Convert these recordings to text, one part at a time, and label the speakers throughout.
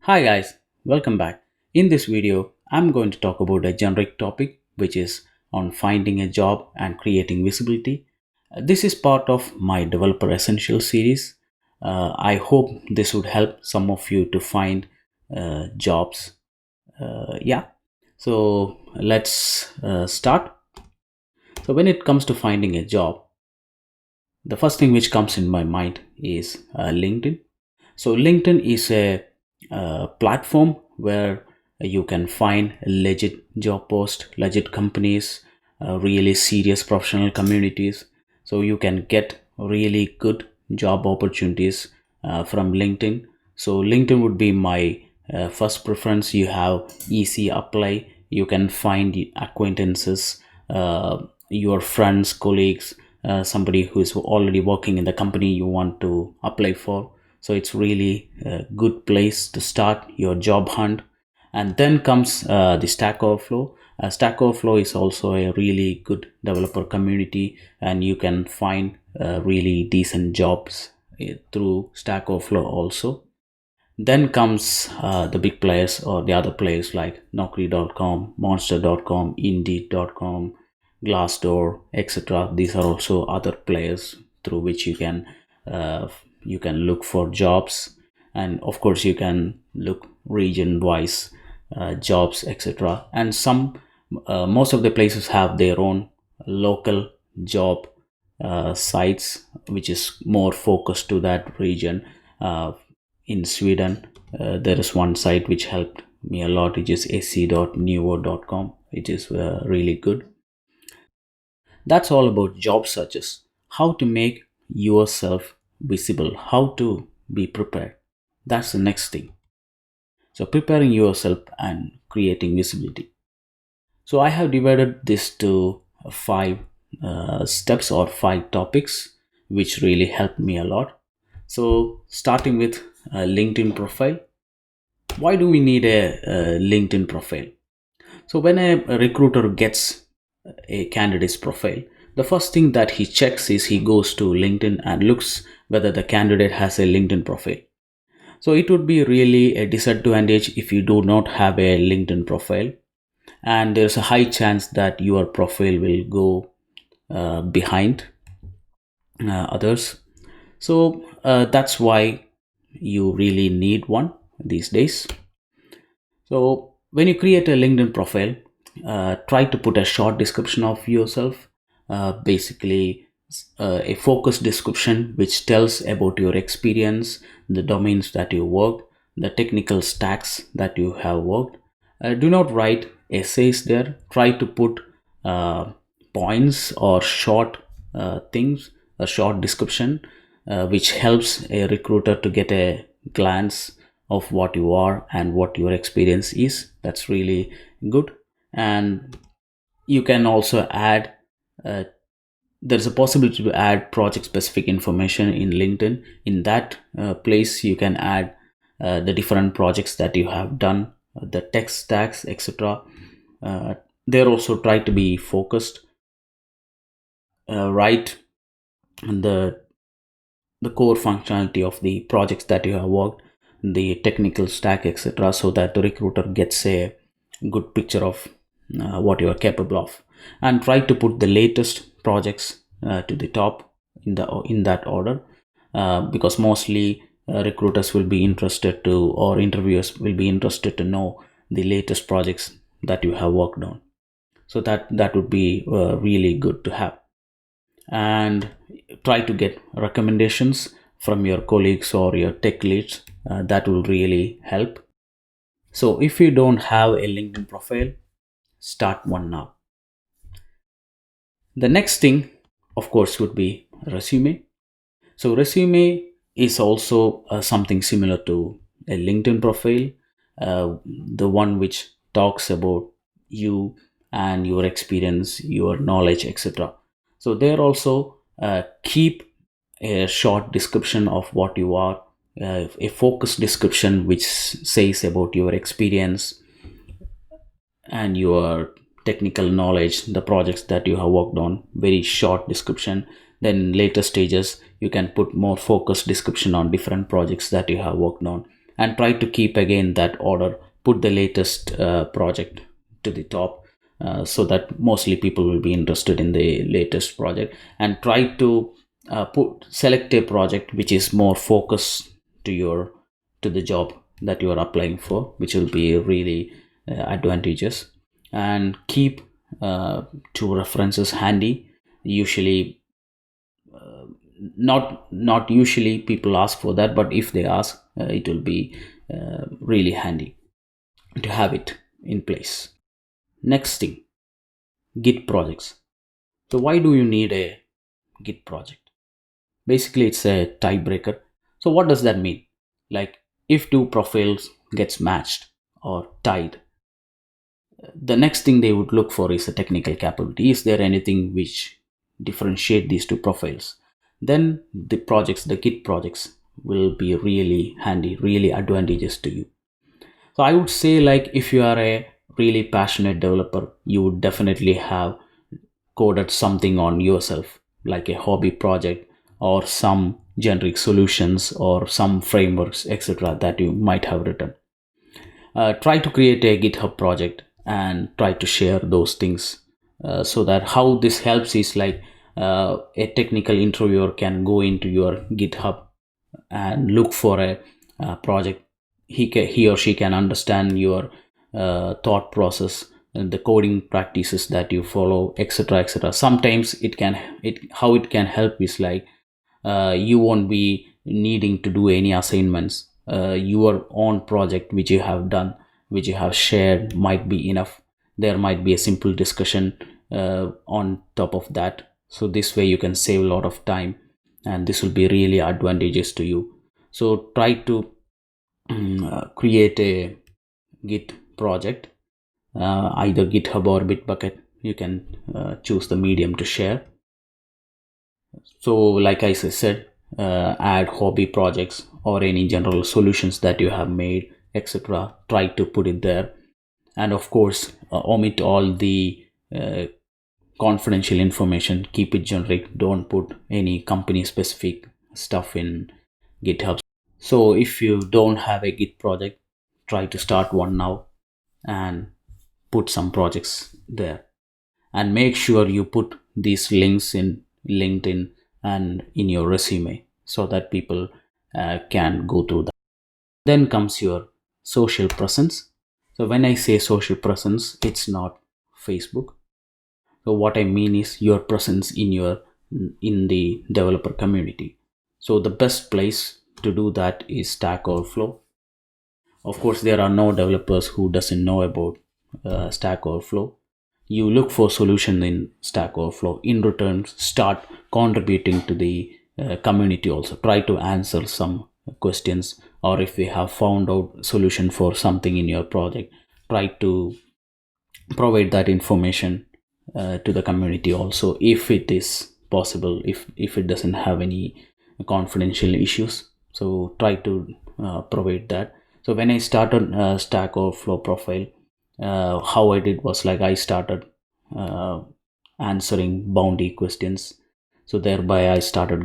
Speaker 1: Hi guys, welcome back. In this video, I'm going to talk about a generic topic which is on finding a job and creating visibility. This is part of my Developer Essential series. I hope this would help some of you to find jobs. Yeah, so let's start. So, when it comes to finding a job, the first thing which comes in my mind is LinkedIn. So LinkedIn is a platform where you can find legit job posts, legit companies, really serious professional communities. So you can get really good job opportunities from LinkedIn. So LinkedIn would be my first preference. You have easy apply. You can find acquaintances, your friends, colleagues, somebody who is already working in the company you want to apply for. So it's really a good place to start your job hunt. And then comes the Stack Overflow. Stack Overflow is also a really good developer community, and you can find really decent jobs through Stack Overflow also. Then comes the big players or the other players like Naukri.com, Monster.com, Indeed.com, Glassdoor, etc. These are also other players through which uh, you can look for jobs, and of course you can look region-wise jobs, etc. And most of the places have their own local job sites, which is more focused to that region. In Sweden, there is one site which helped me a lot, which is sc.nuvo.com, which is really good. That's all about job searches, how to make yourself visible, how to be prepared. That's the next thing. So, preparing yourself and creating visibility. So, I have divided this to five steps or five topics which really helped me a lot. So, starting with a LinkedIn profile. Why do we need a LinkedIn profile? So when a recruiter gets a candidate's profile, the first thing that he checks is he goes to LinkedIn and looks whether the candidate has a LinkedIn profile. So it would be really a disadvantage if you do not have a LinkedIn profile, and there's a high chance that your profile will go behind others. So that's why you really need one these days. So when you create a LinkedIn profile, try to put a short description of yourself, basically a focused description which tells about your experience, the domains that you work, the technical stacks that you have worked. Do not write essays there. Try to put uh, points or short things, a short description, which helps a recruiter to get a glance of what you are and what your experience is. That's really good. And you can also add, uh, there's a possibility to add project specific information in LinkedIn. In that place, you can add the different projects that you have done, the tech stacks, etc. Uh, they're also try to be focused, right? And the core functionality of the projects that you have worked, the technical stack, etc., so that the recruiter gets a good picture of what you are capable of. And try to put the latest projects to the top in that order, because mostly recruiters will be interested to, or interviewers will be interested to know the latest projects that you have worked on. So that would be really good to have. And try to get recommendations from your colleagues or your tech leads. That will really help. So if you don't have a LinkedIn profile, start one now. The next thing, of course, would be resume. So resume is also something similar to a LinkedIn profile, the one which talks about you and your experience, your knowledge, etc. So there also keep a short description of what you are, a focused description which says about your experience and your technical knowledge, the projects that you have worked on. Very short description. Then in later stages you can put more focused description on different projects that you have worked on, and try to keep again that order. Put the latest project to the top, so that mostly people will be interested in the latest project, and try to select a project which is more focused to the job that you are applying for, which will be really advantageous. And keep two references handy. Usually, not usually people ask for that, but if they ask, it will be really handy to have it in place. Next thing, Git projects. So why do you need a Git project? Basically, it's a tiebreaker. So what does that mean? Like, if two profiles gets matched or tied, the next thing they would look for is a technical capability. Is there anything which differentiate these two profiles? Then the Git projects will be really handy, really advantageous to you. So I would say, like, if you are a really passionate developer, you would definitely have coded something on yourself, like a hobby project or some generic solutions or some frameworks, etc., that you might have written. Try to create a GitHub project and try to share those things, so that how this helps is like, a technical interviewer can go into your GitHub and look for a project. He or she can understand your thought process and the coding practices that you follow, etc., etc. Sometimes how it can help is like, you won't be needing to do any assignments. Your own project which you have done, which you have shared, might be enough. There might be a simple discussion on top of that. So this way you can save a lot of time, and this will be really advantageous to you. So try to create a Git project, either GitHub or Bitbucket. You can choose the medium to share. So like I said, add hobby projects or any general solutions that you have made, etc. Try to put it there. And of course, omit all the confidential information. Keep it generic. Don't put any company specific stuff in GitHub. So if you don't have a Git project, try to start one now and put some projects there. And make sure you put these links in LinkedIn and in your resume, so that people can go through that. Then comes your social presence. So when I say social presence, it's not Facebook. So what I mean is your presence in the developer community. So the best place to do that is Stack Overflow. Of course, there are no developers who doesn't know about Stack Overflow. You look for solution in Stack Overflow. In return, start contributing to the community. Also try to answer some questions, or if we have found out solution for something in your project, try to provide that information to the community also, if it is possible, if it doesn't have any confidential issues. So try to provide that. So when I started Stack Overflow profile, how I did was like, I started uh, answering bounty questions. So thereby I started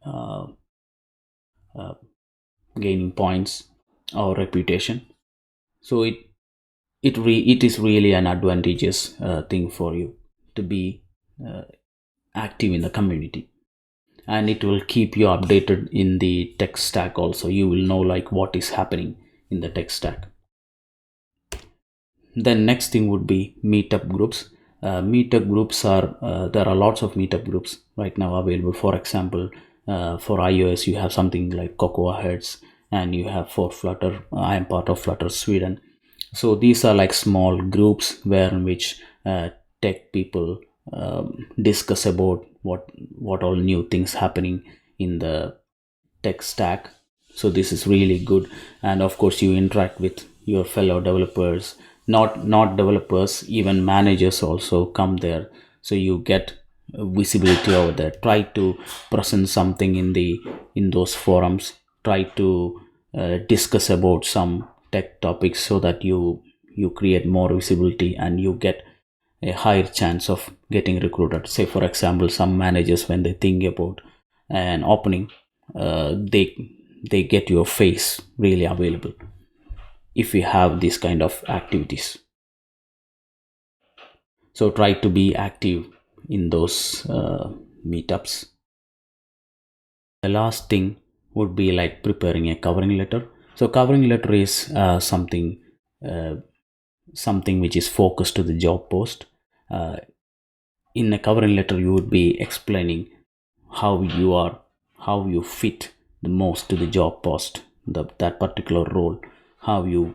Speaker 1: uh, uh, gaining points or reputation. So it is really an advantageous thing for you to be uh, active in the community, and it will keep you updated in the tech stack. Also, you will know like what is happening in the tech stack. Then next thing would be meetup groups. Meetup groups are there are lots of meetup groups right now available. For example, for iOS you have something like Cocoa Heads, and you have for Flutter, I am part of Flutter Sweden. So these are like small groups where in which tech people discuss about what all new things happening in the tech stack. So this is really good. And of course you interact with your fellow developers, not developers, even managers also come there. So you get visibility over there. Try to present something in those forums. Try to discuss about some tech topics, so that you create more visibility and you get a higher chance of getting recruited. Say for example, some managers, when they think about an opening, they they get your face really available if you have these kind of activities. So try to be active in those meetups. The last thing would be like preparing a covering letter. So covering letter is uh, something which is focused to the job post. Uh, in a covering letter, you would be explaining how you are, how you fit the most to the job post, that particular role, how you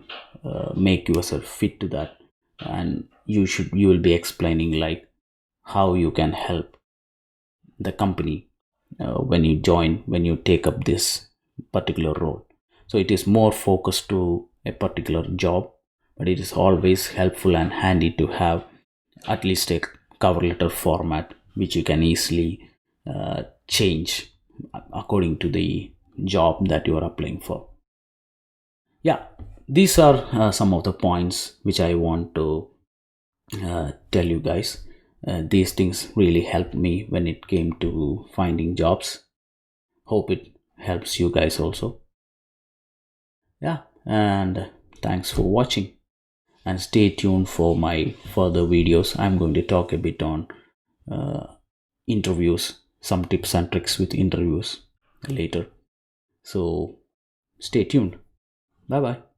Speaker 1: make yourself fit to that, and you will be explaining like how you can help the company when you take up this particular role. So it is more focused to a particular job, but it is always helpful and handy to have at least a cover letter format which you can easily change according to the job that you are applying for. Yeah, these are some of the points which I want to tell you guys. These things really helped me when it came to finding jobs. Hope it helps you guys also. Yeah, and thanks for watching, and stay tuned for my further videos. I'm going to talk a bit on interviews, some tips and tricks with interviews later. So stay tuned. Bye bye.